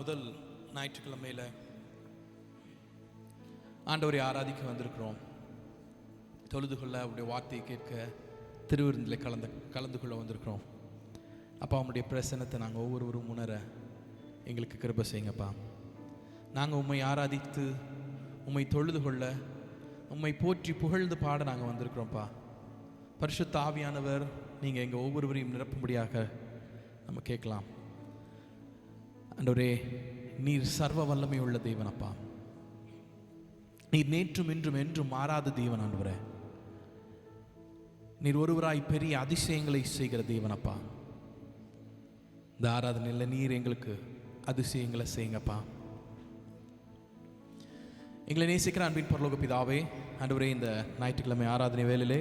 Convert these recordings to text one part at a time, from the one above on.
முதல் ஞாயிற்றுக்கிழமையில் ஆண்டவரை ஆராதிக்க வந்திருக்கிறோம். தொழுது கொள்ள அவருடைய வார்த்தையை கேட்க திருவிருந்தில் கலந்து கொள்ள வந்திருக்கிறோம். அப்பா, அவனுடைய பிரசன்னத்தை நாங்கள் ஒவ்வொருவரும் உணர எங்களுக்கு கிருபை செய்யுங்கப்பா. நாங்கள் உம்மை ஆராதித்து உம்மை தொழுது கொள்ள உம்மை போற்றி புகழ்ந்து பாட நாங்கள் வந்திருக்கிறோம்ப்பா. பரிசுத்த ஆவியானவர் நீங்கள் எங்கள் ஒவ்வொருவரையும் நிரப்பும்படியாக நம்ம கேட்கலாம். ஆண்டவரே, நீர் சர்வ வல்லமை உள்ள தேவனப்பா. நீர் நேற்றும் இன்றும் என்றும் மாறாத தேவன். ஆண்டவரே, நீர் ஒருவராய் பெரிய அதிசயங்களை செய்கிற தேவனப்பா. இந்த ஆராதனையில் நீர் எங்களுக்கு அதிசயங்களை செய்யுங்கப்பா. எங்களை நேசிக்கிற அன்பின் பரலோக பிதாவே, ஆண்டவரே, இந்த ஞாயிற்றுக்கிழமை ஆராதனை வேளையிலே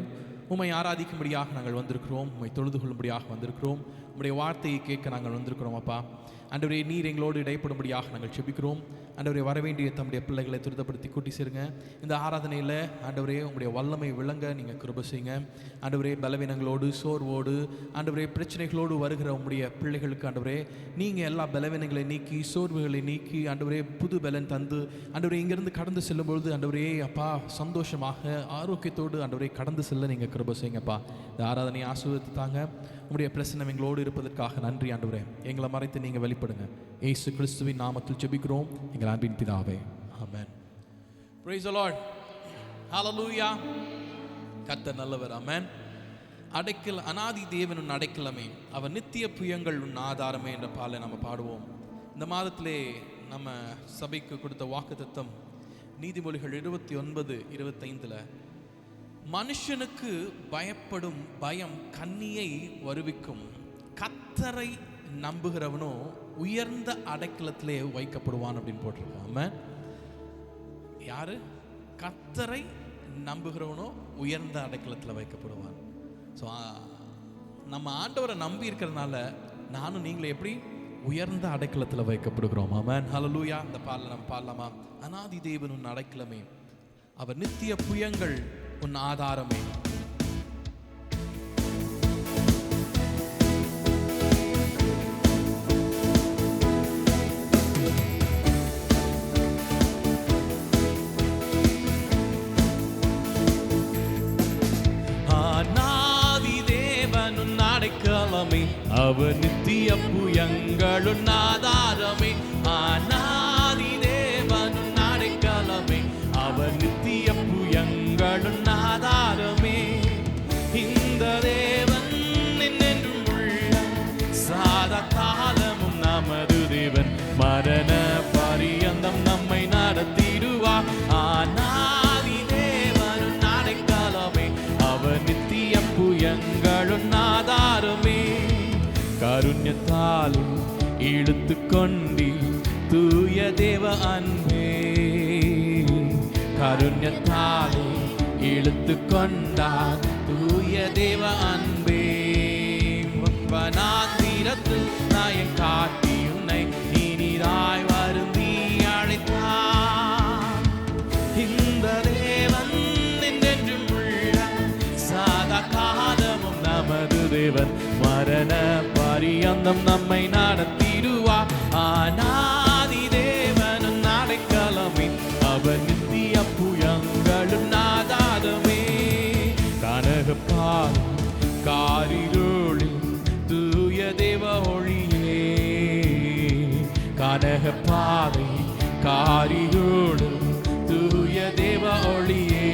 உம்மை ஆராதிக்கும்படியாக நாங்கள் வந்திருக்கிறோம். உம்மை தொழுது கொள்ளும்படியாக வந்திருக்கிறோம். உம்முடைய வார்த்தையை கேட்க நாங்கள் வந்திருக்கிறோம். அப்பா ஆண்டவரே, நீர் எங்களோடு இடைப்படும்படியாக நாங்கள் செபிக்கிறோம். ஆண்டவரே, வரவேண்டிய தம்முடைய பிள்ளைகளை துரிதப்படுத்தி கூட்டி சேருங்க. இந்த ஆராதனையில் ஆண்டவரே, உங்களுடைய வல்லமை விளங்க நீங்கள் கிருபை செய்யுங்க. ஆண்டவரே, பலவீனங்களோடு சோர்வோடு ஆண்டவரே பிரச்சனைகளோடு வருகிற உங்களுடைய பிள்ளைகளுக்கு ஆண்டவரே, நீங்கள் எல்லா பலவீனங்களை நீக்கி சோர்வுகளை நீக்கி ஆண்டவரே புது பலன் தந்து ஆண்டவரே இங்கிருந்து கடந்து செல்லும்பொழுது ஆண்டவரே அப்பா சந்தோஷமாக ஆரோக்கியத்தோடு ஆண்டவரே கடந்து செல்ல நீங்கள் கிருபை செய்யுங்கப்பா. இந்த ஆராதனையை ஆசீர்வதித்து தாங்க. உங்களுடைய பிரசன்னம் எங்களோடு இருப்பதற்காக நன்றி ஆண்டவரே. எங்களை மறைத்து நீங்கள் வெளிப்படுங்க. இயேசு கிறிஸ்துவின் நாமத்தில் ஜெபிக்கிறோம் எங்கள் அன்பின் பிதாவே, ஆமென். Praise the Lord. Hallelujah. கர்த்தர் நல்லவர். ஆமென். அனாதி தேவன் உன் அடைக்கலமே, அவர் நித்திய புயங்கள் உன் ஆதாரமே என்ற பாலை நம்ம பாடுவோம். இந்த மாதத்திலே நம்ம சபைக்கு கொடுத்த வாக்குத்தத்தம் நீதிமொழிகள் 29:25. மனுஷனுக்கு பயப்படும் பயம் கண்ணியை வருவிக்கும், கர்த்தரை நம்புகிறவனோ உயர்ந்த அடைக்கலத்திலே வைக்கப்படுவான் அப்படின்னு போட்டிருக்காம. யாரு? கர்த்தரை நம்புகிறவனோ உயர்ந்த அடைக்கலத்தில் வைக்கப்படுவான். ஸோ நம்ம ஆண்டவரை நம்பி இருக்கிறதுனால நானும் நீங்களும் எப்படி உயர்ந்த அடைக்கலத்தில் வைக்கப்படுகிறோம். ஆமென். ஹல்லேலூயா. இந்த பாடலை நம்ம பாடலாமா? அனாதி தேவன் உன் அடைக்கலமே, அவர் நித்திய புயங்கள் உன் ஆதாரமே. அவர் நித்திய புயங்களுன் ஆதாரமே. அநாதி தேவனுன் அடைக்கலமே, அவர் நித்திய புயங்களுன் ஆதாரமே. இந்த தேவன் என்றென்றும் உள்ள சாதா காலமும் நமது தேவன், மரண பரியந்தம் நம்மை நடத்திடுவார். அநாதி தேவனுன் அடைக்கலமே, அவர் நித்திய புயங்களுன் ஆதாரமே. கருண்யத்தாலே இழுத்து கொண்டி தூய தேவ அன்பே, கருண்யத்தாலே இழுத்து கொண்டார் தூய தேவ அன்பே. வனாந்திரத்தில் நாயன் காட்டி உன்னை இனிதாய் வருந்தி அழைத்தார். இந்த தேவன் என்றென்றும் உள்ள சாதா காலமும் நமது தேவன், மரண பரியந்தம் நம்மை நடத்திடுவார். அநாதி தேவனுன் அடைக்கலமே, அவர் நித்திய புயங்களுன் ஆதாரமே. கனகப்பால் காரிருளில் தூய தேவ ஒளியே, கனகப்பாதை காரிருளில் தூய தேவ ஒளியே.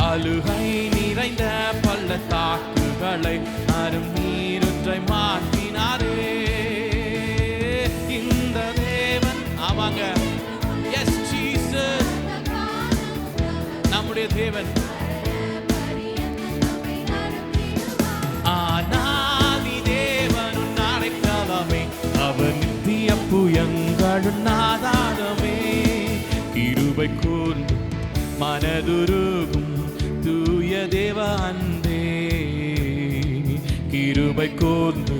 அழுகை நிறைந்த பள்ளத்தாக்குகளை அரும் நீரொன்றை மாற்றினாரே. இந்த தேவன் அவங்க எஸ் ஜீசஸ் நம்முடைய தேவன். அநாதி தேவனுன் அடைக்கலமே, அவர் நித்திய புயங்களுன் ஆதாரமே. கிருபை கூர்ந்து மனதுருகும் தூய தேவ அன்பே, கிருபை கூர்ந்து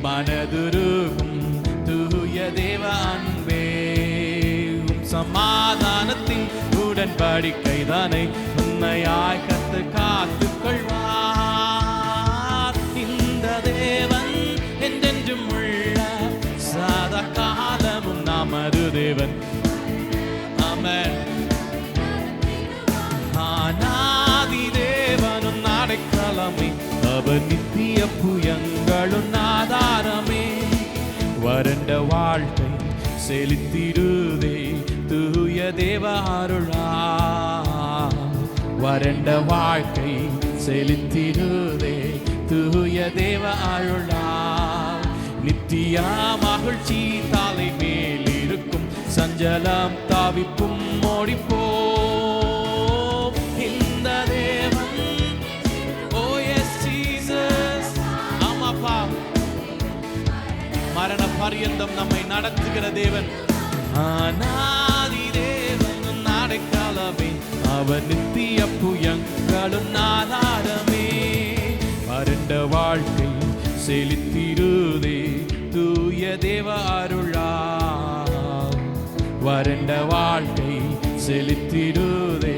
மனதுருகும் தூய தேவ அன்பே. சமாதானத்தின் உடன்படிக்கை தானே உண்மையாய் கர்த்தர் காத்துக் கொள்வார். இந்த தேவன் என்றென்றும் உள்ள சாதா காலமும் தேவன். ஆமென். ஆனாதி தேவனும் அடைக்கலமே, அவர் நித்திய புயங்களும் ஆதாரமே. வறண்ட வாழ்க்கை செலுத்திடுதே தூய தேவ அருளா. வறண்ட வாழ்க்கை செலுத்திடுதே தூய தேவ அருளா. நித்திய மகிழ்ச்சி தலை மேல் இருக்கும், சஞ்சலம் தாவிப்பும் ஓடிப்போம். இந்த தேவன், ஓ எஸ் ஜீசஸ், ஆமாப்பா, மரண பரியந்தம் நம்மை நடத்துகிற தேவன். ஆனாதி தேவன் அடைக்கலமே, அவர் நித்திய புயங்களும் ஆதாரமே. வறண்ட வாழ்க்கை செலுத்திடுதே தூய தேவ அருளா. வறண்ட வாழ்க்கை செலுத்திடுதே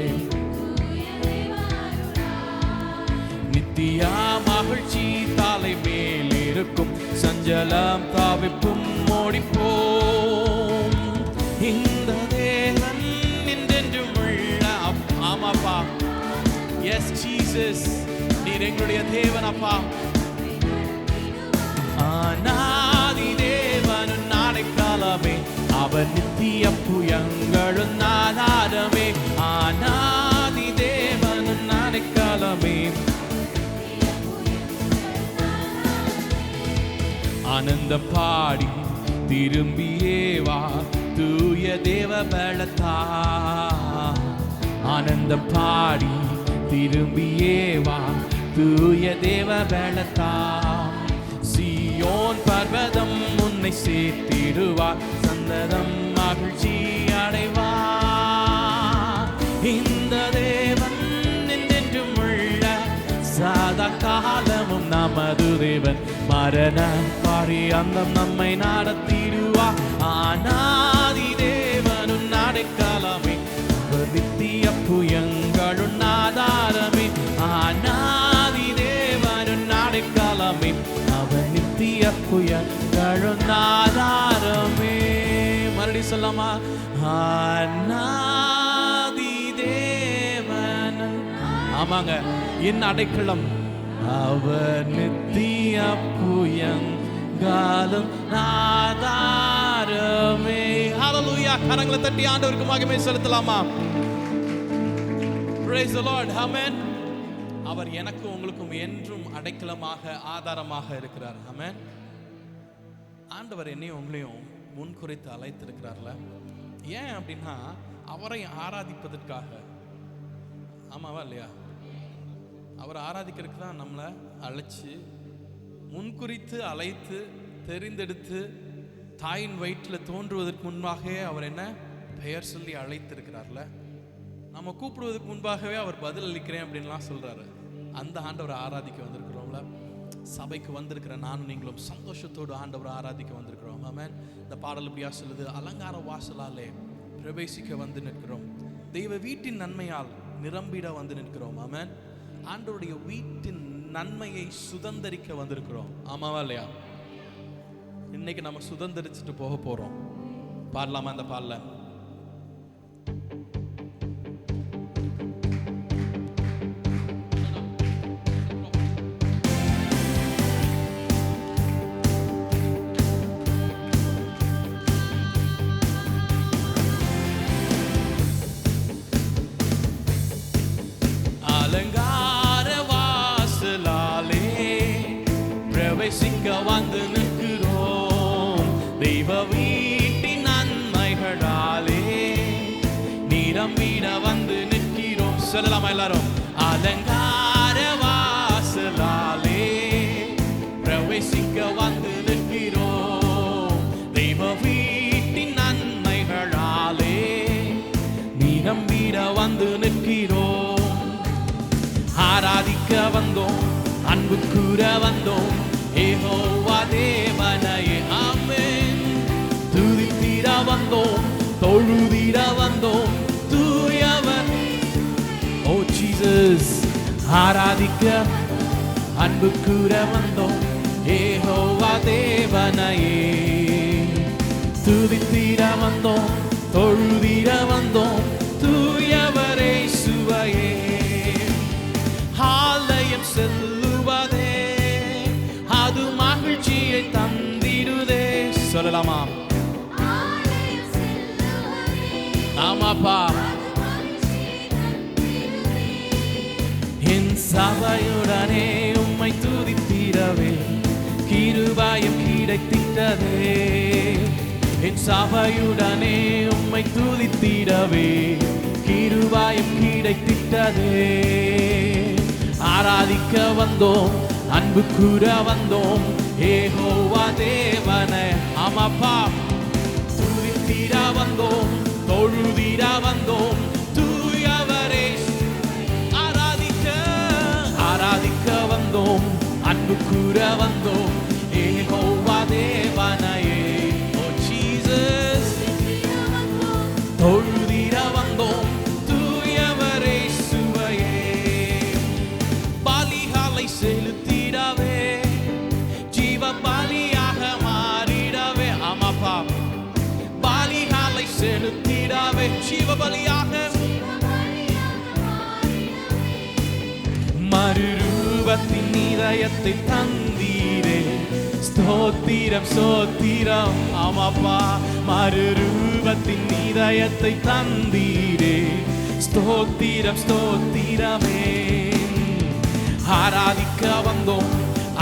நித்திய மகிழ்ச்சி தலை மேல் இருக்கும், சஞ்சலம் தாவிப்பும் ஓடிப்போம். இந்த தேவன் என்றென்றும் உள்ள. ஆமாப்பா, எஸ் ஜீசஸ், நீர் எங்களுடைய தேவன் அப்பா. ஆனாதி தேவனும் அடைக்கலமே, அவர் நித்திய புயங்களும் ஆதாரமே. ஆனாதி தேவனும் அடைக்கலமே. ஆனந்தம் பாடி திரும்பியே வா தூய தேவ பலத்தா. ஆனந்தம் பாடி திரும்பியே வா தூய தேவ பலத்தா. சீயோன் பர்வதம் உன்னை சேர்த்திடுவார், சந்ததம் மகிழ்ச்சி அடைவார். இந்த தேவன் என்றென்றும் உள்ள, சதா காலமும் நமது தேவன். மரண பரியந்தம் நம்மை நடத்திடுவார். ஆனாதி தேவனும் அடைக்கலமே, அவர் நித்திய புயங்களும் ஆதாரமே. ஆனாதி தேவனும் அடைக்கலமே, அவர் நித்திய புயங்களும் ஆதாரமே. மறுபடி சொல்லாமா? ஆனாதி தேவன், ஆமாங்க, என் அடைக்கலம், அவர் நித்திய புயங்களும் ஆதாரமே. ஹல்லேலூயா. கரங்களை தட்டி ஆண்டவருக்கு மகிமை செலுத்தலாமா? Praise the Lord. Amen. அவர் எனக்கும் உங்களுக்கும் என்றும் அடைக்கலமாக ஆதாரமாக இருக்கிறார். ஆமென். ஆண்டவர் என்னையும் உங்களையும் முன்குறித்து அழைத்திருக்கிறார்ல. ஏன் அப்படின்னா அவரை ஆராதிப்பதற்காக. ஆமாவா இல்லையா? அவரை ஆராதிக்கிறதுக்கு தான் நம்மளை அழைச்சி முன்குறித்து அழைத்து தெரிந்தெடுத்து தாயின் வயிற்றில் தோன்றுவதற்கு முன்பாகவே அவர் என்ன பெயர் சொல்லி அழைத்திருக்கிறார்ல. நம்ம கூப்பிடுவதற்கு முன்பாகவே அவர் பதில் அளிக்கிறேன் அப்படின்லாம் சொல்றாரு. அந்த ஆண்டவரை ஆராதிக்க வந்திருக்கிறோம்ல. சபைக்கு வந்திருக்கிற நானும் நீங்களும் சந்தோஷத்தோடு ஆண்டவரை ஆராதிக்க வந்திருக்கிறோம். ஆமென். இந்த பாடல் இப்படியா சொல்லுது, அலங்கார வாசலாலே பிரவேசிக்க வந்து நிற்கிறோம், தெய்வ வீட்டின் நன்மையால் நிரம்பிட வந்து நிற்கிறோம். ஆமென். ஆண்டவருடைய வீட்டின் நன்மையை சுதந்தரிக்க வந்திருக்கிறோம். ஆமாவா இல்லையா? இன்னைக்கு நம்ம சுதந்தரிச்சுட்டு போக போறோம். பாடலாமா அந்த பாடல? பிரவேசிக்க வந்து நிற்கிறோம், தெய்வ வீட்டின் நன்மைகளாலே நிரம்பிட வந்து நிற்கிறோம். சொல்லலாமா எல்லாரும்? அலங்கார வாசலாலே பிரவேசிக்க வந்து நிற்கிறோம், தெய்வ வீட்டின் நன்மைகளாலே நிரம்பிட வந்து நிற்கிறோம். ஆராதிக்க வந்தோம், அன்பு கூற வந்தோம், யெகோவா தேவனையே. ஆமென். துதித்திட வந்தோம், தொழுதிட வந்தோம், தூயவர். ஓ ஜீசஸ். ஆராதிக்க அன்பு கூற வந்தோம், யெகோவா தேவனையே. துதித்திட வந்தோம், தொழுதிட வந்தோம், தூயவரே சுவையே. ஆலயம் செல்லுவதே அது மகிழ்ச்சியை தந்திடுதே. சொல்லலாமா? ஆமாப்பா. என் சபையுடனே உம்மை துதித்திடவே கிருபையும் கிடைத்திட்டதே. என் சபையுடனே உம்மை துதித்திடவே கிருபையும் கிடைத்திட்டதே. ஆராதிக்க வந்தோம், அன்பு கூற வந்தோம், யெகோவா தேவனே. ஆமாப்பா. துதித்திட வந்தோம், தொழுதிட வந்தோம், தூயவரே. ஆராதிக்க வந்தோம், அன்பு கூற வந்தோம், யெகோவா தேவனையே. ஓ ஜீசஸ். தொழுதிட வந்தோம், தூயவரே சுவையே. பலிகளை செலுத்திடவே ஜீவ பலியாக மாறிடவே. ஆமாப்பா. பலிகளை செலுத்திடவே ஜீவ பலியாக. மறுரூபத்தின் இதயத்தை தந்தீரே, ஸ்தோத்திரம் ஸ்தோத்திரம். ஆமாப்பா. மறுரூபத்தின் இதயத்தை தந்தீரே, ஸ்தோத்திரம் ஸ்தோத்திரமே. ஆராதிக்க வந்தோம்,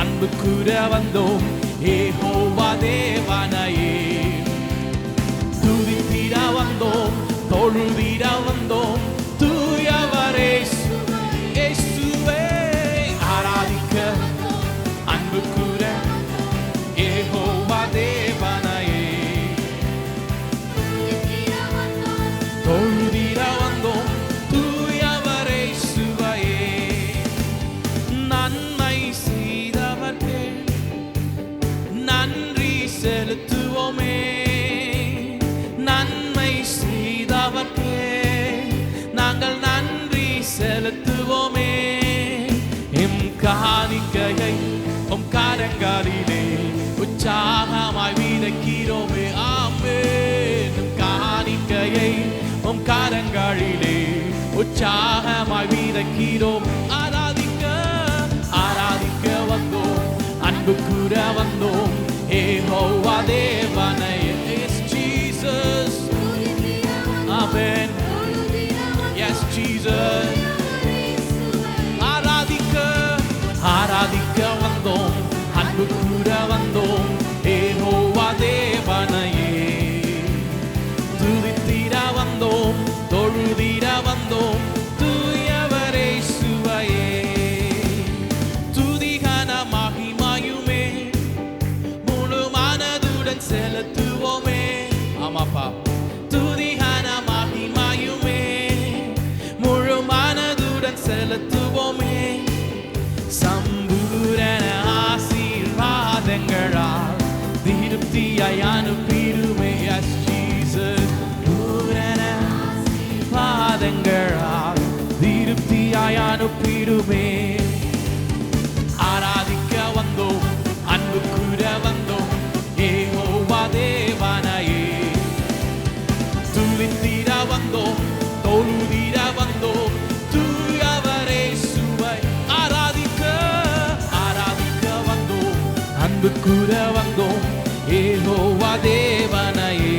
அன்பு கூற வந்தோம், யெகோவா தேவனையே. துதித்திட வந்தோம், தொழுதிட வந்தோம், தூயவரே இயேசுவே. ஆராதிக்க அன்பு கூற யெகோவா தேவனையே. தொழுதிட வந்தோம், தூயவரே சுவையே. நன்மை செய்தவர்க்கே நன்றி செலுத்துவோமே. நன்மை செய்தவர்க்கே நாங்கள் நன்றி செலுத்துவோமே. எம் காணிக்கையை உம் கரங்களிலே உற்சாகமாய் விதைக்கிறோமே. ஆமென். எம் காணிக்கையை உம் கரங்களிலே உற்சாகமாய் விதைக்கிறோம். ஆராதிக்க வந்தோம், அன்பு கூற வந்தோம், யெகோவா தேவனையே. Yes Jesus. Amen. Yes Jesus. ஆராதிக்க வந்தோம், அன்பு கூற வந்தோம், யெகோவா தேவனையே. துதித்திட வந்தோம், தொழுதிட வந்தோம், தூயவரே சுவையே. துதிகன மகிமையுமே முழு மனதுடன் செலுத்துவோமே. ஆமாப்பா. துதிகன மகிமையுமே முழு மனதுடன் செலுத்துவோமே. சம்பூரண ஆசீர்வாதங்களால் திருப்தியாய் அனுப்பிடுமே. Yes Jesus. பூரண ஆசீர்வாதங்களால் திருப்தியாய் அனுப்பிடுமே. ஆராதிக்க வந்தோம், அன்பு கூற வந்தோம், யெகோவா தேவனையே. துதித்திட வந்தோம், தொழுதிட வந்தோம், தூயவரே சுவை. ஆராதிக்க வந்தோம், அன்பு கூற வந்தோம், யெகோவா தேவனையே.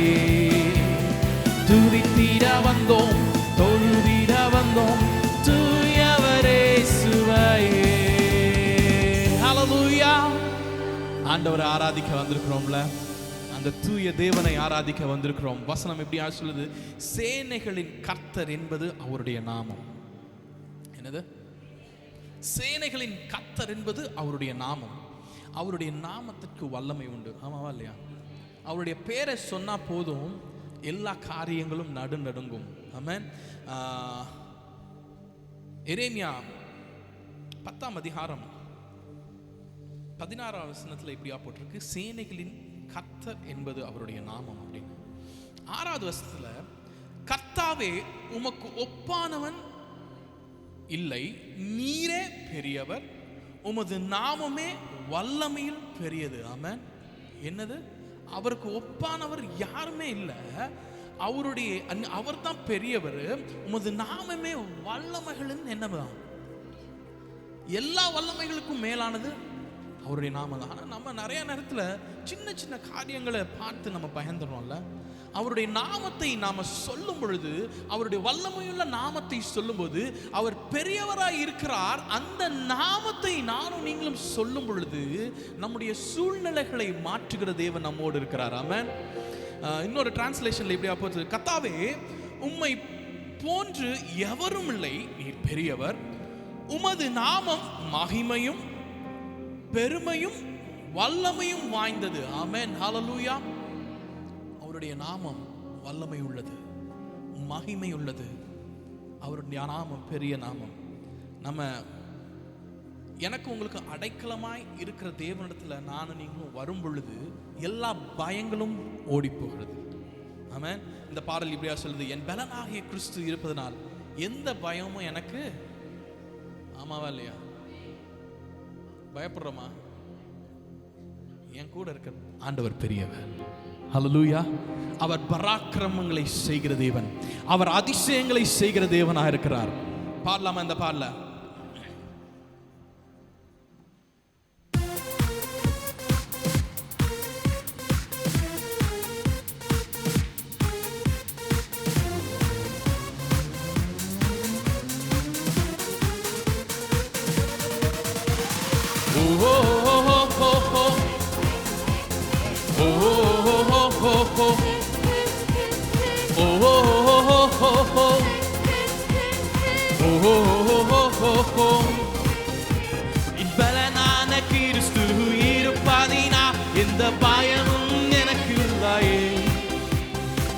துதித்திட வந்தோம், தொழுதிட வந்தோம், தூயவரே சுவையே. ஹல்லேலூயா. ஆண்டவரை ஆராதிக்க வந்திருக்கிறோம்ல, அந்த தூய தேவனை ஆராதிக்க வந்திருக்கிறோம். வசனம் எப்படி சொல்லுது? சேனைகளின் கர்த்தர் என்பது அவருடைய நாமம். என்னது? சேனைகளின் கர்த்தர் என்பது அவருடைய நாமம். அவருடைய நாமத்திற்கு வல்லமை உண்டு. ஆமாவா இல்லையா? அவருடைய பேரை சொன்னா போதும், எல்லா காரியங்களும் நடுநடுங்கும். ஆமென். எரேமியா 10ஆம் அதிகாரம் 16ஆம் வசனத்துல இப்படியா போட்டிருக்கு, சேனைகளின் கர்த்தர் என்பது அவருடைய நாமம் அப்படின்னு. 6வது வசனத்துல, கர்த்தாவே உமக்கு ஒப்பானவன் இல்லை, நீரே பெரியவர், உமது நாமமே வல்லமையில் பெரியது. ஆமென். என்னது? அவருக்கு ஒப்பானவர் யாருமே இல்லை. அவர் தான் பெரியவர். உமது நாமமே வல்லமைகளின் என்னதான், எல்லா வல்லமைகளுக்கும் மேலானது அவருடைய நாமம் தான். ஆனால் நம்ம நிறைய நேரத்தில் சின்ன சின்ன காரியங்களை பார்த்து நம்ம பயந்துடுறோம்ல. அவருடைய நாமத்தை நாம சொல்லும் பொழுது, அவருடைய வல்லமையுள்ள நாமத்தை சொல்லும்போது, அவர் பெரியவராய் இருக்கிறார். அந்த நாமத்தை நானும் நீங்களும் சொல்லும் பொழுது நம்முடைய சூழ்நிலைகளை மாற்றுகிற தேவன் நம்மோடு இருக்கிறார். ஆமென். இன்னொரு டிரான்ஸ்லேஷன்ல இப்படியா போகுது, கர்த்தாவே உம்மை போன்று எவரும் இல்லை, நீர் பெரியவர். உமது நாமம் மகிமையும் பெருமையும் வல்லமையும் வாய்ந்தது. ஆமென், ஹல்லேலூயா. அவருடைய நாமம் வல்லமை உள்ளது, மகிமை உள்ளது. அவருடைய நாமம் பெரிய நாமம். நம்ம எனக்கு உங்களுக்கு அடைக்கலமாய் இருக்கிற தேவனிடத்துல நானும் நீங்களும் வரும் பொழுது எல்லா பயங்களும் ஓடி போகிறது. ஆமென். இந்த பாடல் இப்படியா சொல்லுது, என் பலனாகிய கிறிஸ்து இருப்பதனால் எந்த பயமும் எனக்கு. ஆமாவா இல்லையா? பயப்படுறோமா? என் கூட இருக்க ஆண்டவர் பெரியவர். ஹல்லேலூயா. அவர் பராக்கிரமங்களை செய்கிற தேவன், அவர் அதிசயங்களை செய்கிற தேவனாக இருக்கிறார். பாடலாமா இந்த பாடல? பலனான கிறிஸ்து இருப்பதினா எந்த பயமும் எனக்கு இல்லையே.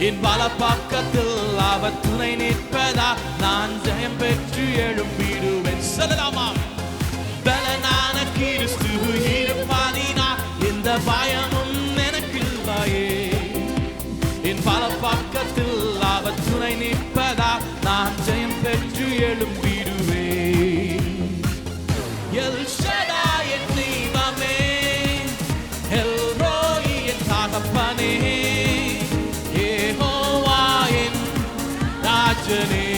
என் பல பக்கத்தில் அவர் துணை நிற்பதா நான் ஜெயம் பெற்று எழும்பிடுவேன். சொல்லலாமா? பலனான கிறிஸ்து இருப்பதினா எந்த பயமும் எனக்கு இல்லையே. என் பல பக்கத்தில் அவர் துணை நிற்பதா நான் ஜெயம் பெற்று எழும்பிடுவேன். எல் ஷடாய் என் தெய்வமே, எல் ரோயி என் தகப்பனே, யெகோவா என் ராஜனே.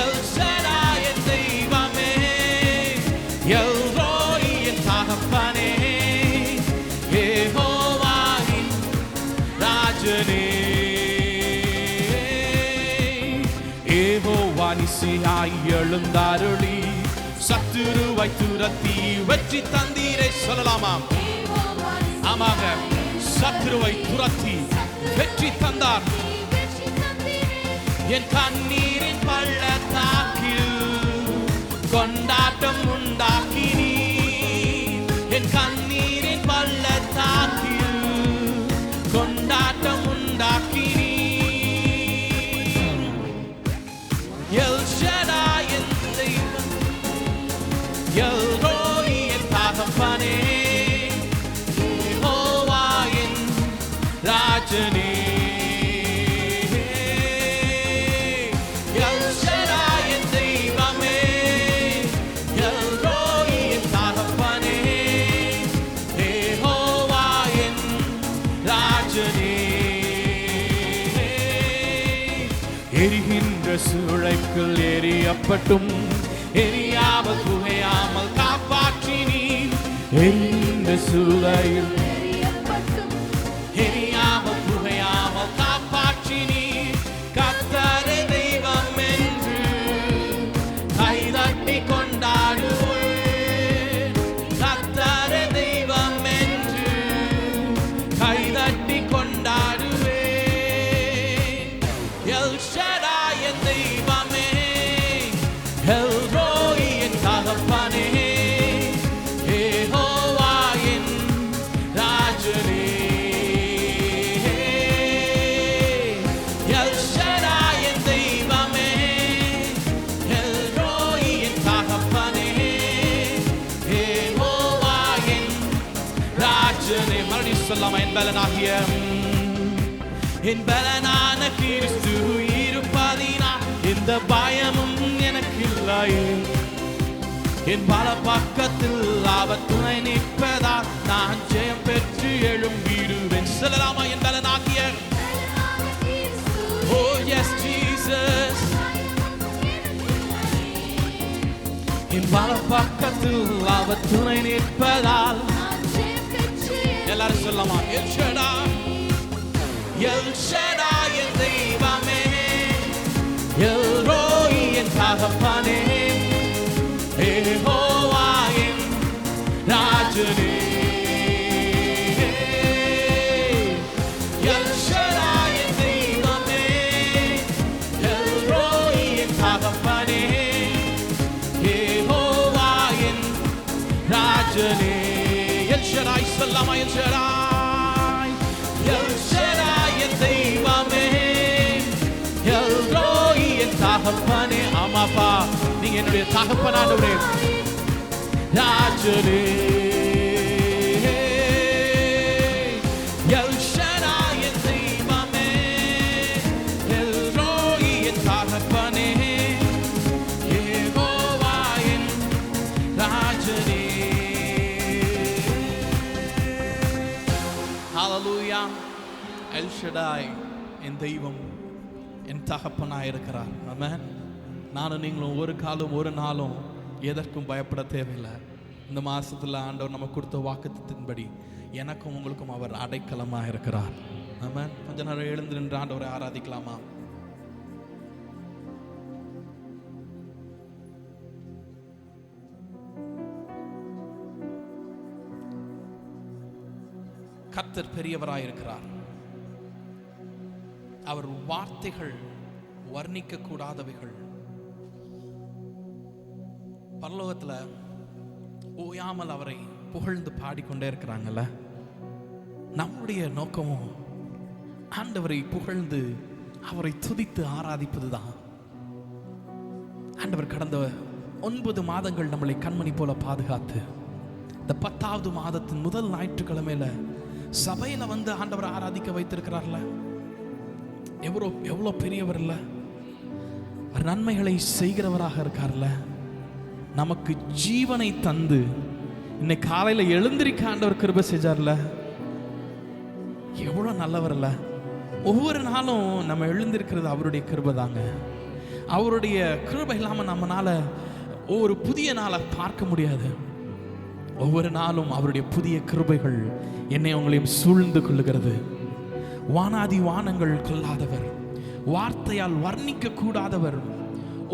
எல் ஷடாய் என் தெய்வமே, எல் ரோயி என் தகப்பனே, யெகோவா என் ராஜனே. யெகோவா நிசியாய் எழுந்தாருளி சத்துருவை துரத்தி வெற்றி தந்தீரே. சொல்லலாமா? ஆமாங்க, சத்துருவை துரத்தி வெற்றி தந்தார். என் கண்ணீரின் பள்ளத்தாக்கில் கொண்டாட்டம் உண்டாக்கினீ. என் கண்ணீரின் பள்ளத்தாக்கில் கொண்டாட்டம் உண்டாக்கினீ. எல் ஷடாய் என் தெய்வம், எல் ரோயி என் தகப்பனே, யெகோவா என் ராஜனே. எல் ஷடாய் என் தெய்வமே, எல் ரோயி என் தகப்பனே, யெகோவா என் ராஜனே. எரிகின்ற சூளைக்குள் எரியப்பட்டும் எரியாமல் புகையாமல் காப்பாற்றினீர். எரிகின்ற சூளையில் எரியாமல் புகையாமல் காப்பாற்றினீர். கர்த்தரே தெய்வம் என்று கைதட்டி கொண்டாடுவேன். கர்த்தரே தெய்வம் என்று கைதட்டி கொண்டாடுவேன். எல் ஷடாய் என் தெய்வமே, எல் ரோயி என் தகப்பனே, யெகோவா என் ராஜனே. எல் ஷடாய் என் தெய்வமே, எல் ரோயி என் தகப்பனே, யெகோவா என் ராஜனே. மறுபடியும் சொல்லாமா? என் பலனாகிய என் பலனான கிறிஸ்து இருப்பதினா எந்த பயமும் எனக்கு இல்லையே. என் பல பக்கத்தில் அவர் துணை நிற்பதால் நான் ஜெயம் பெற்று எழும்பிடுவேன். சொல்லலாமா? என் பலனாகிய Oh yes Jesus. என் பல பக்கத்தில் அவர் துணை நிற்பதால் எல்லாரும் சொல்லலாமா? எல் ஷடாய், எல் ஷடாய் என் தெய்வமே, எல் ரோய் என் தகப்பனே, யெகோவா என் ராஜனே. எல் ஷடாய் என் தெய்வமே, எல் ரோய் என் தகப்பனே, யெகோவா என் ராஜனே. எல் ஷடாய் சொல்லலாமா? எல் ஷடாய், எல் ஷடாய் என் தெய்வமே, எல் ரோய் என் தகப்பனே. ஆமாப்பா, நீங்க என்னுடைய தகப்பனானவரே, ராஜனே. எல் ஷடாய் என் தெய்வமே, எல் ரோய் என் தகப்பனே, யெகோவா என் ராஜனே. ஹல்லேலூயா. எல் ஷடாய் என் தெய்வம், என் தகப்பனாய் இருக்கிறார். ஆமென். நானும் நீங்களும் ஒரு காலம் ஒரு நாளும் எதற்கும் பயப்பட தேவையில்லை. இந்த மாசத்துல ஆண்டவர் நம்ம கொடுத்த வாக்குத்தத்தின்படி எனக்கும் உங்களுக்கும் அவர் அடைக்கலமாக இருக்கிறார். ஆமென். கொஞ்ச நேரம் எழுந்து நின்று ஆண்டவரை ஆராதிக்கலாமா? கர்த்தர் பெரியவராய் இருக்கிறார். அவர் வார்த்தைகள் வர்ணிக்க கூடாதவைகள். பரலோகத்துல ஓயாமல் அவரை புகழ்ந்து பாடிக்கொண்டே இருக்கிறாங்கல்ல. நம்முடைய நோக்கமும் ஆண்டவரை புகழ்ந்து அவரை துதித்து ஆராதிப்பதுதான். ஆண்டவர் கடந்த 9 மாதங்கள் நம்மளை கண்மணி போல பாதுகாத்து இந்த 10வது மாதத்தின் முதல் ஞாயிற்றுக்கிழமையில சபையில வந்து ஆண்டவரை ஆராதிக்க வைத்திருக்கிறார்ல. எவ்வளோ பெரியவர் இல்ல. நன்மைகளை செய்கிறவராக இருக்கார்ல. நமக்கு ஜீவனை தந்து இன்னைக்கு காலையில எழுந்திருக்க ஆண்டவர் கிருபை செஞ்சார்ல. எவ்வளவு நல்லவர் இல்ல. ஒவ்வொரு நாளும் நம்ம எழுந்திருக்கிறது அவருடைய கிருபை தாங்க. அவருடைய கிருபை இல்லாம நம்மனால ஒரு புதிய நாளை பார்க்க முடியாது. ஒவ்வொரு நாளும் அவருடைய புதிய கிருபைகள் என்னை உங்களையும் சூழ்ந்து கொள்ளுகிறது. வானாதி வானங்கள் கொள்ளாதவர், வார்த்தையால் வர்ணிக்க கூடாதவர்.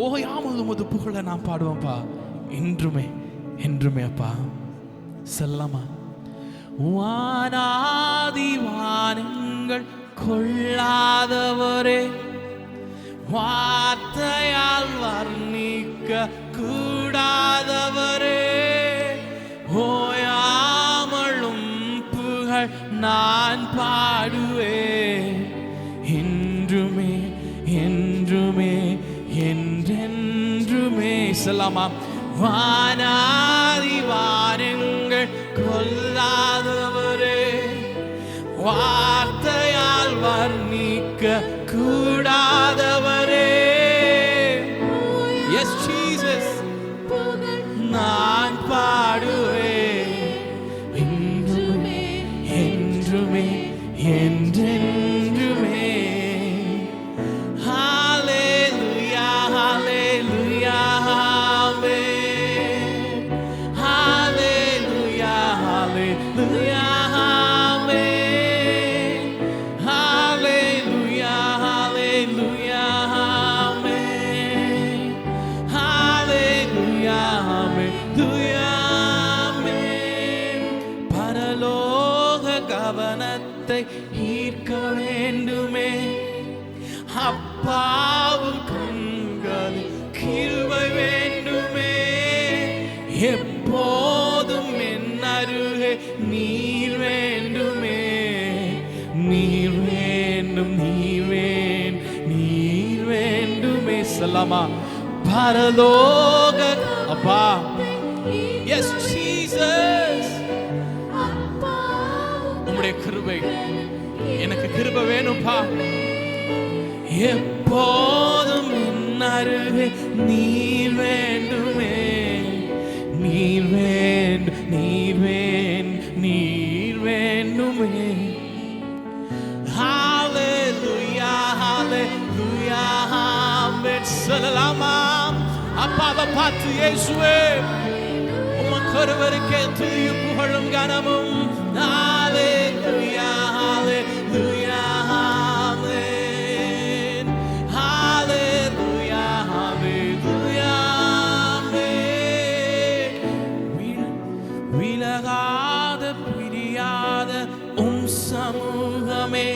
ஓயாமல் உமது புகழ நான் பாடுவேன்ப்பா என்றுமே என்றுமே. அப்பா செல்லமா. வானாதி வானங்கள் கொள்ளாதவரே, வார்த்தையால் வர்ணிக்க கூடாதவரே, ஓயாமலும் புகழ் நான் பாடுவேன் என்றுமே என்றுமே என்றென்றுமே. செல்லாமா. வானாதி வானங்கள் கொள்ளாதவரே, வார்த்தையால் வர்ணிக்க கூடாதவரே, எஸ் ஜீசஸ் நான் பாடுவேன் என்றுமே என்றுமே என்றென்றுமே. ஹல்லேலூயா ஹல்லேலூயா ஆமென். ஹல்லேலூயா ஹல்லேலூயா ஆமென். ஹல்லேலூயா ஹல்லேலூயா ஆமென். ஹல்லேலூயா ஹல்லேலூயா ஆமென். பரலோக கவனத்தை ஈர்க்க வேண்டுமே, அப்பாவும் கண்களில் கிருபை வேண்டுமே, எப்போதும் என் அருகே நீர் வேண்டுமே, நீர் வேண்டும் நீர் வேண்டுமே. சொல்லலாமா? பரலோக அப்பா, எஸ் ஜீசஸ், உம்முடைய கிருபை எனக்கு கிருபை வேணும்பா. எப்போதும் என் அருகே நீர் வேண்டுமே, நீர் வேண்டும், நீர் வேண்டும், நீர் வேண்டுமே. ஹalleluya ஹalleluya ஆமென் சொல்லலாமா? அப்பாவை பார்த்து இயேசுவே உமக்கு ஒருவருக்கே துதியும் புகழும் கனமும். ஹalleluya ஹalleluya ஆமென் ஹalleluya ஹalleluya ஆமென். விலகாத பிரியாத சமூகமே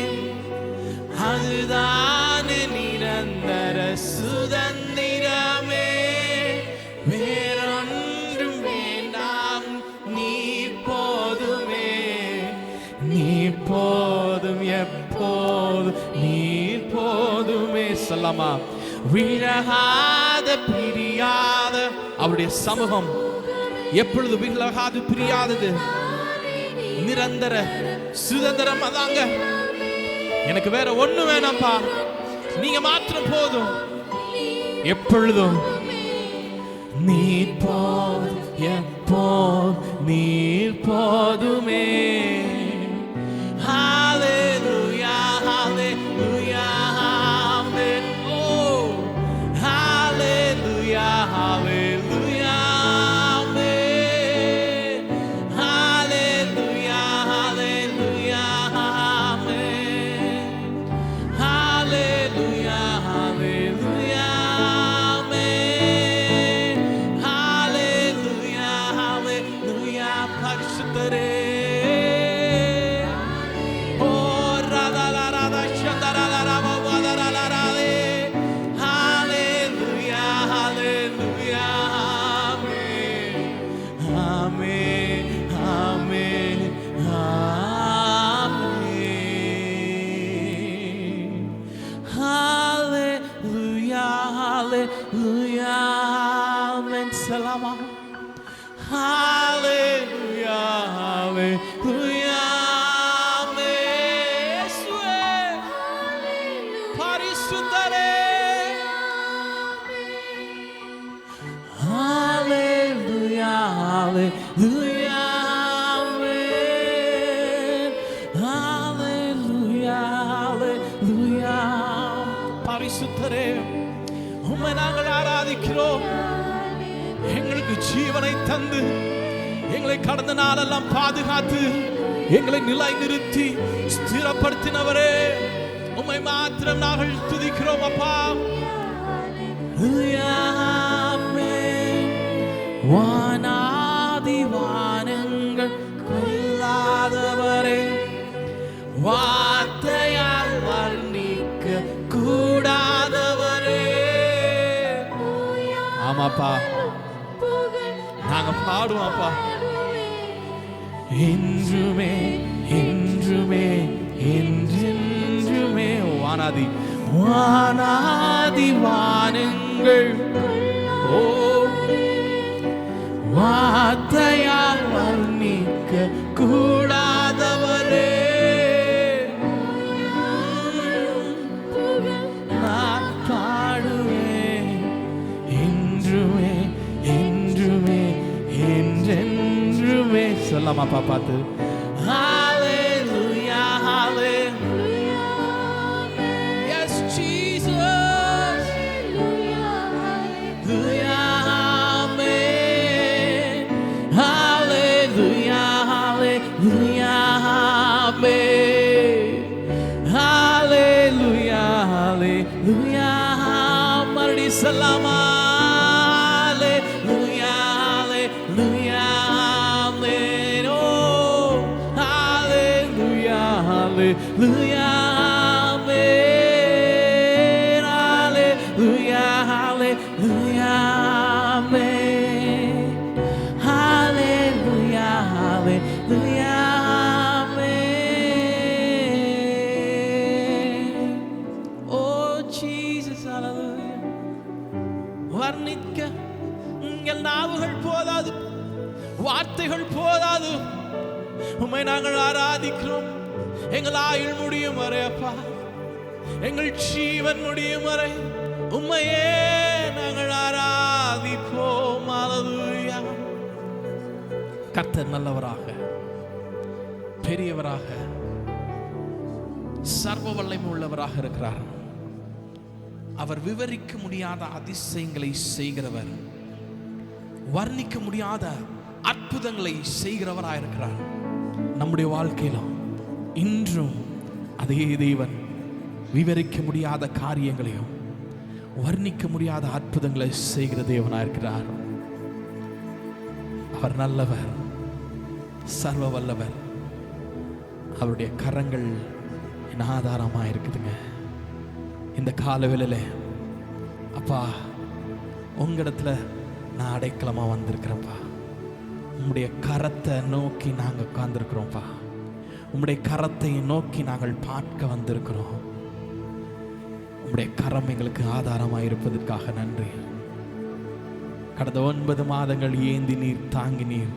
அதுதான் நிரந்தர சுதந்திரமே. வேறொன்றும் வேண்டாம், நீ போதுமே, நீ போதும், எப்போதும் நீ போதுமே. சொல்லமா? விலகாத பிரியாத அவருடைய சமூகம் எப்பொழுது விலகாது பிரியாதது? நிரந்தர சுதந்திரம் அதாங்க. எனக்கு வேற ஒண்ணு வேணாம்ப்பா, நீங்க மாத்திரம் போதும். எப்பொழுதும் நீர் போதும், எப்போதும் நீர் போதுமே. ஹalleluya ஹalleluya ஆமென். ஓ ஹalleluya ஹalleluya ஆமென். ஹalleluya ஹalleluya ஆமென். ஹalleluya ஹalleluya ஆமென். ஹalleluya ஹalleluya பரிசுத்தரே. பரிசுத்தரே, உம்மை நாங்கள் ஆராதிக்கிறோம். எங்களுக்கு ஜீவனை தந்து எங்களை கடந்த நாளெல்லாம் பாதுகாத்து எங்களை நிலை நிறுத்தி ஸ்திரப்படுத்தினவரே, உம்மை மாத்திரம் நாங்கள் துதிக்கிறோம் அப்பா. வானாதி வானங்கள் கொள்ளாதவரே, வார்த்தையால் வர்ணிக்க கூடாதவரே. ஆமாப்பா, நாங்க பாடுவோம்ப்பா. என்றுமே என்றுமே என்றென்றுமே வானாதி வானாதி வானங்கள் ஓ வார்த்தையால் வர்ணிக்க கூடாதவரே, நான் பாடுவேன் என்றுமே என்றுமே என்றென்றுமே. சொல்லாமாப்பா பார்த்து. ஹalleluya ஹalleluya yes Jesus hallelujah amen hallelujah hallelujah amen hallelujah hallelujah மறுபடி சொல்லாமா? Hallelujah, amen. Hallelujah, hallelujah, amen. Hallelujah, hallelujah, amen. Oh Jesus, hallelujah. வர்ணிக்க எங்கள் நாவுகள் போதாது, வார்த்தைகள் போதாது. உம்மை நாங்கள் ஆராதிக்கிறோம். எங்கள் ஆயுள் முடியும் வரை அப்பா, எங்கள் ஜீவன் முடியும் வரை உம்மையே நாங்கள் ஆராதிப்போம். ஹalleluya கர்த்தர் நல்லவராக, பெரியவராக, சர்வ வல்லமை உள்ளவராக இருக்கிறார். அவர் விவரிக்க முடியாத அதிசயங்களை செய்கிறவர், வர்ணிக்க முடியாத அற்புதங்களை செய்கிறவராக இருக்கிறார். நம்முடைய வாழ்க்கையிலும் இன்றும் அதே தேவன் விவரிக்க முடியாத காரியங்களையும் வர்ணிக்க முடியாத அற்புதங்களை செய்கிற தேவனாக இருக்கிறார். அவர் நல்லவர், சர்வ வல்லவர். அவருடைய கரங்கள் என் ஆதாரமாக இருக்குதுங்க. இந்த காலவேளையில அப்பா உங்களிடத்துல நான் அடைக்கலமாக வந்திருக்கிறேன்ப்பா. உம்முடைய கரத்தை நோக்கி நாங்கள் உட்கார்ந்துருக்கிறோம்ப்பா. உம்முடைய கரத்தை நோக்கி நாங்கள் பார்க்க வந்திருக்கிறோம். உம்முடைய கரம் எங்களுக்கு ஆதாரமாக இருப்பதற்காக நன்றி. கடந்த 9 மாதங்கள் ஏந்தி நீர் தாங்கி நீர்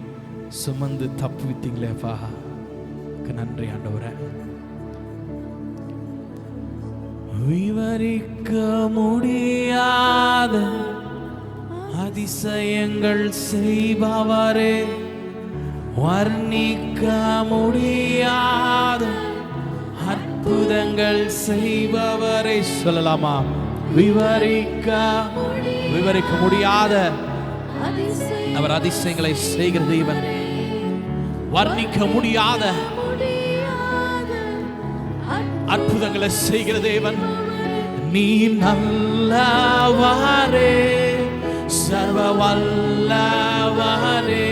சுமந்து தப்புவித்தீங்களேப்பா, நன்றி ஆண்டவரே. விவரிக்க முடியாத அதிசயங்கள் செய்பவரே, வர்ணிக்க முடியாத அற்புதங்கள் செய்பவரை சொல்லலாமா? விவரிக்க முடியாத அவர் அதிசயங்களை செய்கிற தேவன், வர்ணிக்க முடியாத அற்புதங்களை செய்கிற தேவன். நீ நல்லவரே, சர்வ வல்லவரே,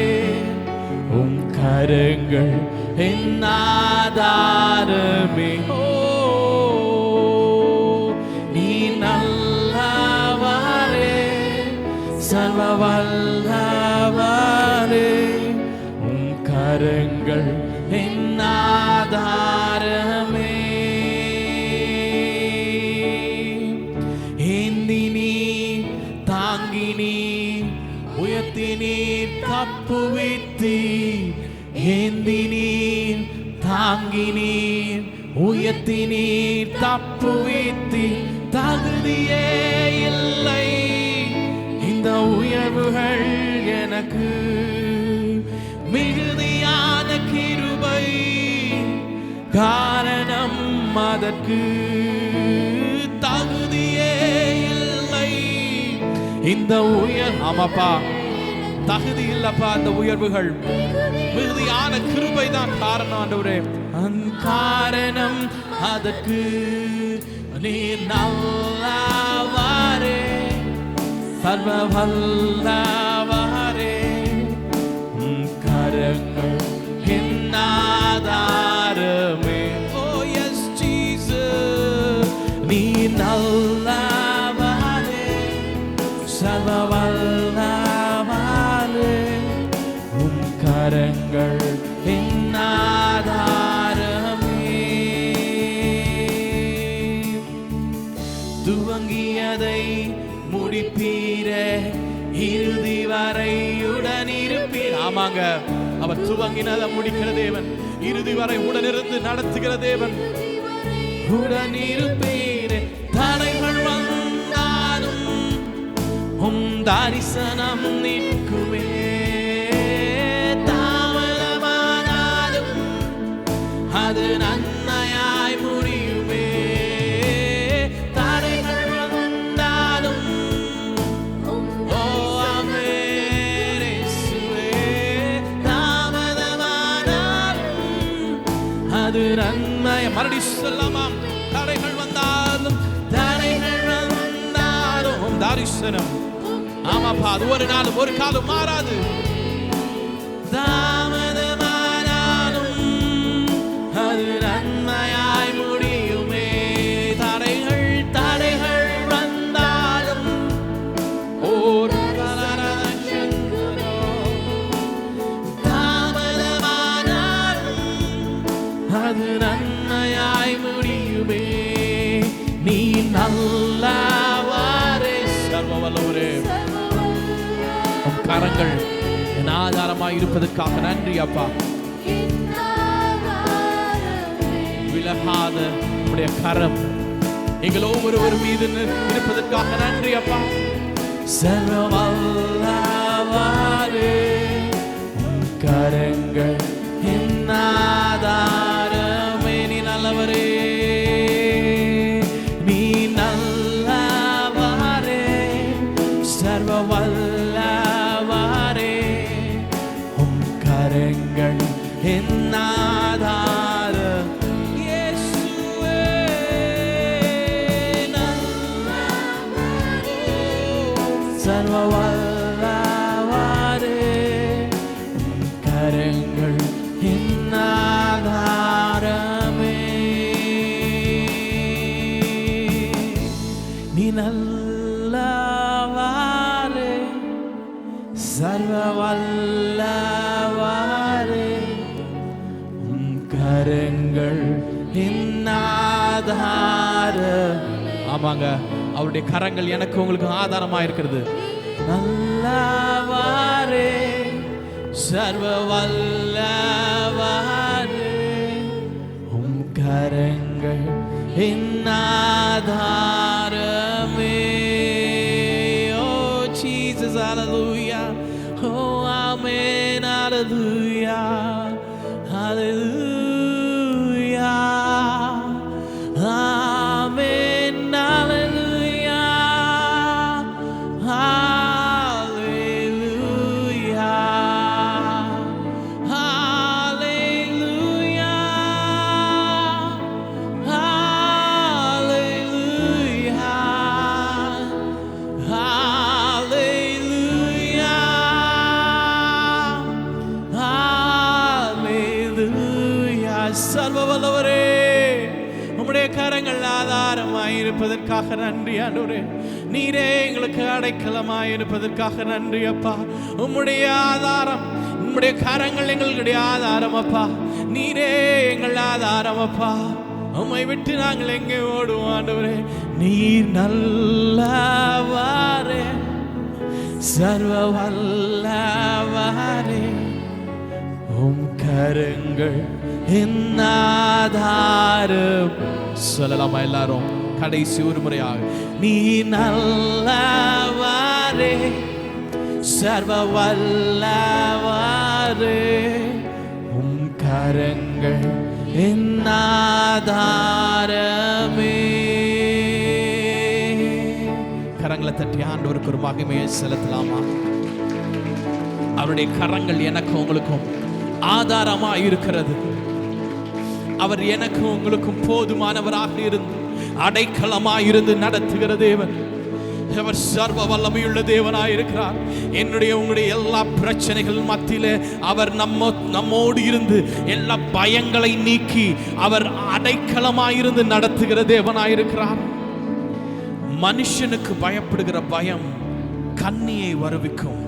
உம் கரங்கள் என் ஆதாரமே. நீ நல்லவரே, சர்வ வல்லவரே, உம் கரங்கள் என் ஆதாரமே. ஏந்தி நீர் தாங்கி நீர் உயர்த்தி நீர் தப்புவித்தீர். ஏந்தி நீர் தாங்கி நீர் உயர்த்தி நீர் தப்புவித்தீர். தகுதியே இல்லை இந்த உயர்வுகள் எனக்கு, மிகுதியான கிருபை காரணம் அதற்கு. தகுதியே இல்லை இந்த ஆமாப்பா, தகுதி இல்லப்பா இந்த உயர்வுகள், மிகுதியான கிருபை தான் காரணம் ஆண்டவரே. காரணம் அதற்கு நீ நல்லவரே, சர்வ வல்லவரே, கரங்கள் என் ஆதாரமே. ஓ எஸ் ஜீசஸ், நீ நல்லவரே, சர்வ வல்லவரே, கரங்கள் என் ஆதாரமே. துவங்கியதை முடிப்பீரே, இறுதி வரையுடன் இருப்பீர். ஆமாங்க, அவர் துவங்கினதை முடிக்கிற தேவன், இறுதி வரை உடனிருந்து நடத்துகிற தேவன். உடன் இருப்பீரே, தடைகள் வந்தாலும் உம் தரிசனம் நிற்குமே. அது நன்மையாய் முடியுமே. தடைகள் வந்தாலும் ஓ ஆமென் இயேசுவே, தாமதமானாலும் அது நன்மை. மறுபடி சொல்லாமா? தடைகள் வந்தாலும் தரிசனம். ஆமாப்பா, அது ஒரு நாளும் ஒரு காலம் மாறாது. அது நன்மையாய் முடியுமே. தடைகள் வந்தாலும் ஒரு தாமதமானாலும் அது நன்மையாய் முடியுமே. நீ நல்லவரே, சர்வ வல்லவரே, உம் கரங்கள் என் ஆதாரமாய் இருப்பதற்காக நன்றி அப்பா. விலகாத உம்முடைய கரம் எங்கள் ஒவ்வொருவர் மீது இருப்பதற்காக நன்றி அப்பா. சர்வ வல்லவரே, கரங்கள் என் ஆதாரமே. நீ நல்லவரே, நீ நல்லவரே, சர்வ வல்லவரே. உம் கரங்கள் என் ஆதாரம். இயேசுவே நல்லவரே, சர்வ வல்லவரே. உம் கரங்கள் என் ஆதாரமே. நீ நல்லவரே, சர்வ வல்லவரே. உம் கரங்கள் என் ஆதாரம். ஆமாங்க, அவருடைய கரங்கள் எனக்கு உங்களுக்கு ஆதாரமா இருக்கிறது. நல்லவரே, சர்வ வல்லவரே. உம் கரங்கள் என் ஆதாரமே. Oh Jesus, hallelujah. Oh amen, hallelujah, hallelujah, amen, hallelujah, hallelujah, hallelujah, சர்வ வல்லவரே, உம்முடைய கரங்கள் ஆதாரமாயிருப்பதற்காக நன்றி ஆண்டவரே. நீரே எங்களுக்கு அடைக்கலமாயிருப்பதற்காக நன்றி அப்பா. உம்முடைய ஆதாரம், உம்முடைய கரங்கள் எங்களுடைய ஆதாரம் அப்பா. நீரே எங்கள் ஆதாரம் அப்பா. உம்மை விட்டு நாங்கள் எங்கே ஓடுவோம் ஆண்டவரே. நீர் நல்லவரே, சர்வ வல்லவரே. உம் கரங்கள் என் ஆதாரம். சொல்லலாமா எல்லாரும் கடைசி ஒரு முறையாக? நீ நல்லவரே, சர்வ வல்லவரே. உம் கரங்கள் என் ஆதாரமே. கரங்களை தட்டி ஆண்டவருக்கு ஒரு மகிமையை செலுத்தலாமா? அவருடைய கரங்கள் எனக்கு உங்களுக்கும் ஆதாரமா இருக்கிறது. அவர் எனக்கு உங்களுக்கும் போதுமானவராக இருந்து அடைக்கலமாயிருந்து நடத்துகிற தேவன். அவர் சர்வ வல்லமையுள்ள தேவனாய் இருக்கிறார். என்னுடைய உங்களுடைய எல்லா பிரச்சனைகள் மத்தியிலே அவர் நம்மோடு இருந்து எல்லா பயங்களை நீக்கி அவர் அடைக்கலமாயிருந்து நடத்துகிற தேவனாய் இருக்கிறார். மனுஷனுக்கு பயப்படுகிற பயம் கண்ணியை வருவிக்கும்.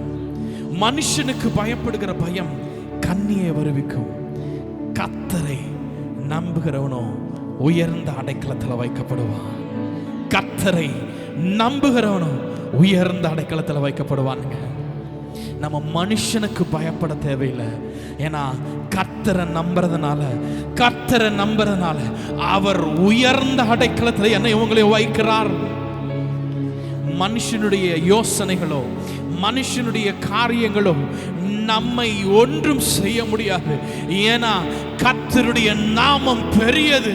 மனுஷனுக்கு பயப்படுகிற பயம் கண்ணியை வருவிக்கும். கர்த்தரை நம்புகிறவனோ உயர்ந்த அடைக்கலத்தில் வைக்கப்படுவான். கர்த்தரை நம்புகிறவனோ உயர்ந்த அடைக்கலத்தில் வைக்கப்படுவானுங்க. நம்ம மனுஷனுக்கு பயப்பட தேவையில்லை. ஏன்னா கர்த்தரை நம்புறதுனால அவர் உயர்ந்த அடைக்கலத்தில் என்னை உங்களை வைக்கிறார். மனுஷனுடைய யோசனைகளோ மனுஷனுடைய காரியங்களோ நம்மை ஒன்றும் செய்ய முடியாது. ஏன்னா கர்த்தருடைய நாமம் பெரியது.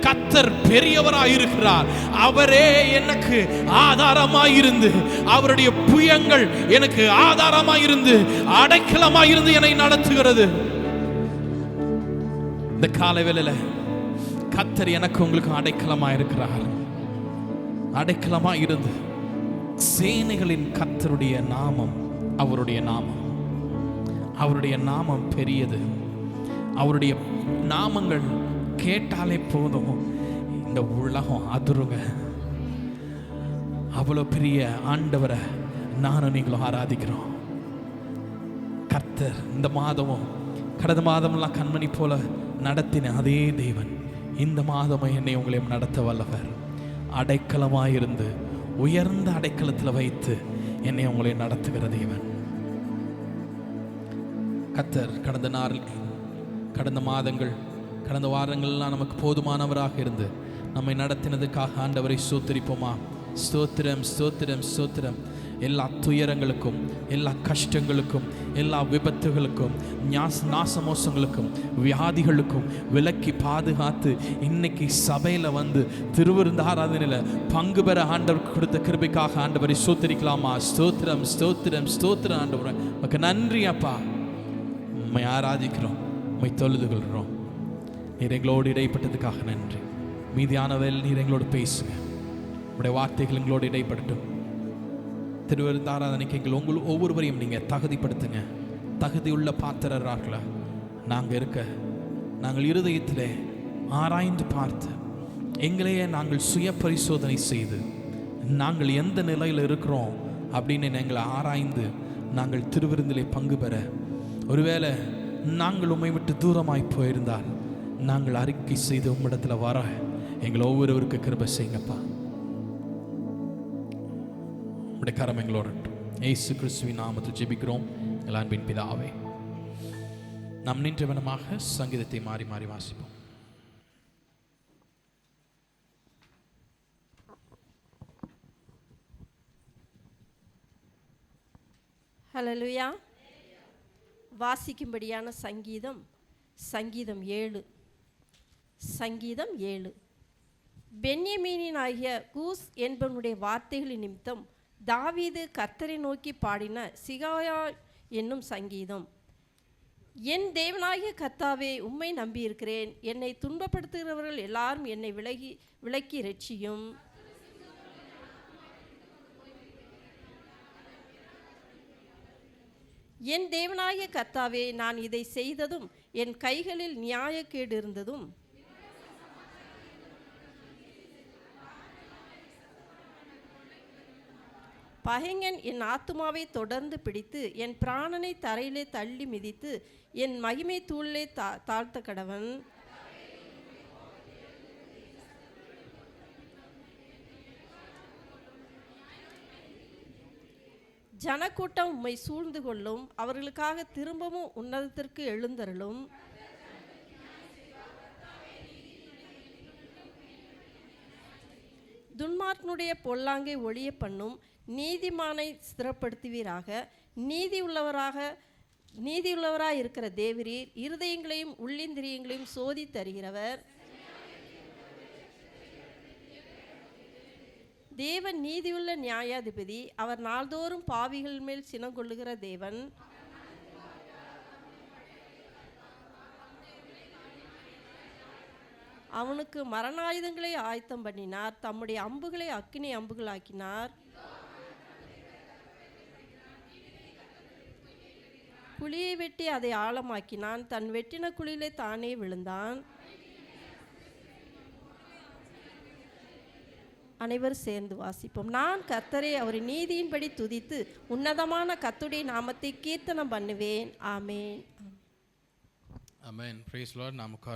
கர்த்தர் பெரியவராயிருக்கிறார். அவரே எனக்கு ஆதாரமாயிருந்து, அவருடைய புயங்கள் எனக்கு ஆதாரமாயிருந்து அடைக்கலமாயிருந்து என்னை நடத்துகிறது. இந்த காலை வேளையில கர்த்தர் எனக்கு உங்களுக்கு அடைக்கலமாயிருக்கிறார். அடைக்கலமாயிருந்து சேனைகளின் கர்த்தருடைய நாமம், அவருடைய நாமம் பெரியது. அவருடைய நாமங்கள் கேட்டாலே போதும் இந்த உலகம் அதிருங்க. அவ்வளோ பெரிய ஆண்டவரை நானும் நீங்களும் ஆராதிக்கிறோம். கர்த்தர் இந்த மாதமும் கடந்த மாதமெல்லாம் கண்மணி போல நடத்தின அதே தேவன் இந்த மாதமும் என்னை உங்களையும் நடத்த வல்லவர். அடைக்கலமாயிருந்து உயர்ந்த அடைக்கலத்தில் வைத்து என்னை உங்களை நடத்துகிற தேவன். கர்த்தர் கடந்த மாதங்கள் கடந்த வாரங்கள்லாம் நமக்கு போதுமானவராக இருந்து நம்மை நடத்தினதுக்காக ஆண்டவரை ஸ்தோத்திரிப்போமா? ஸ்தோத்திரம் ஸ்தோத்திரம் ஸ்தோத்திரம். எல்லா துயரங்களுக்கும், எல்லா கஷ்டங்களுக்கும், எல்லா விபத்துகளுக்கும், நாசமோசங்களுக்கும், வியாதிகளுக்கும் விலக்கி பாதுகாத்து இன்னைக்கு சபையில் வந்து திருவிருந்த ஆராதனையில் பங்கு பெற ஆண்டவர் கொடுத்த கிருபைக்காக ஆண்டவரை ஸ்தோத்திரிக்கலாமா? ஸ்தோத்திரம், ஸ்தோத்திரம், ஸ்தோத்திரம் ஆண்டவரே, உமக்கு நன்றி அப்பா. உம்மை ஆராதிக்கிறோம், உம்மை தொழுது கொள்கிறோம். நீர் எங்களோடு இடைப்பட்டதுக்காக நன்றி. மீதியானவர்கள் நீர் எங்களோடு பேசுங்க, உடைய வார்த்தைகள் எங்களோடு இடைப்படட்டும். திருவிருந்த ஆராதனைக்கு எங்கள் ஒவ்வொருவரையும் நீங்கள் தகுதிப்படுத்துங்க. தகுதியுள்ள பாத்திரர்களா நாங்கள் இருதயத்திலே ஆராய்ந்து பார்த்து எங்களையே நாங்கள் சுய பரிசோதனை செய்து நாங்கள் எந்த நிலையில் இருக்கிறோம் அப்படின்னு எங்களை ஆராய்ந்து நாங்கள் திருவிருந்திலே பங்கு பெற, ஒருவேளை நாங்கள் உம்மை விட்டு தூரமாய் போயிருந்தால் நாங்கள் அறிக்கை செய்து உம்மிடத்தில் வர எங்களை ஒவ்வொருவருக்கு கிருபை செய்யுங்கப்பா. உடைய கரம் எங்களோட இயேசு கிறிஸ்துவின் நாமத்தில் ஜெபிக்கிறோம் எங்கள் அன்பின் பிதாவே. நாம் நின்றவனமாக சங்கீதத்தை மாறி மாறி வாசிப்போம். ஹல்லேலூயா. வாசிக்கும்படியான சங்கீதம் 7. பென்யமீனாகிய கூஸ் என்பவனுடைய வார்த்தைகளின் நிமித்தம் தாவீது கர்த்தரை நோக்கி பாடின சிகாயா என்னும் சங்கீதம். என் தேவனாகிய கர்த்தாவே, உம்மை நம்பியிருக்கிறேன். என்னை துன்பப்படுத்துகிறவர்கள் எல்லாரும் என்னை விலக்கி இரட்சியும். என் தேவனாகிய கர்த்தாவே, நான் இதை செய்ததும் என் கைகளில் நியாயக்கேடு இருந்ததும் பகைஞன் என் ஆத்துமாவை தொடர்ந்து பிடித்து என் பிராணனை தரையிலே தள்ளி மிதித்து என் மகிமை தூளிலே தாழ்த்த கடவன். ஜனக்கூட்டம் உம்மை சூழ்ந்து கொள்ளும், அவர்களுக்காக திரும்பவும் உன்னதத்திற்கு எழுந்தருளும். துன்மார்க்கனுடைய பொல்லாங்கை ஒழிய பண்ணும், நீதிமானை ஸ்திரப்படுத்துவீராக. நீதியுள்ளவராய் இருக்கிற தேவரீர் இருதயங்களையும் உள்ளிந்திரியங்களையும் சோதி தருகிறவர். தேவன் நீதியுள்ள நியாயாதிபதி, அவர் நாள்தோறும் பாவிகள் மேல் சினங்கொள்ளுகிற தேவன். அவனுக்கு மரணாயுதங்களை ஆயத்தம் பண்ணினார், தம்முடைய அம்புகளை அக்கினி அம்புகளாக்கினார். குழியை வெட்டி அதை ஆழமாக்கினான், தன் வெட்டின குழியிலே தானே விழுந்தான். அனைவரும் சேர்ந்து வாசிப்போம். நான் கர்த்தரை அவர் நீதியின்படி துதித்து உன்னதமான கர்த்தருடைய நாமத்தை கீர்த்தனம் பண்ணுவேன். ஆமேன். ஆமென். Praise the lord. நாம் உட்காருவோம்.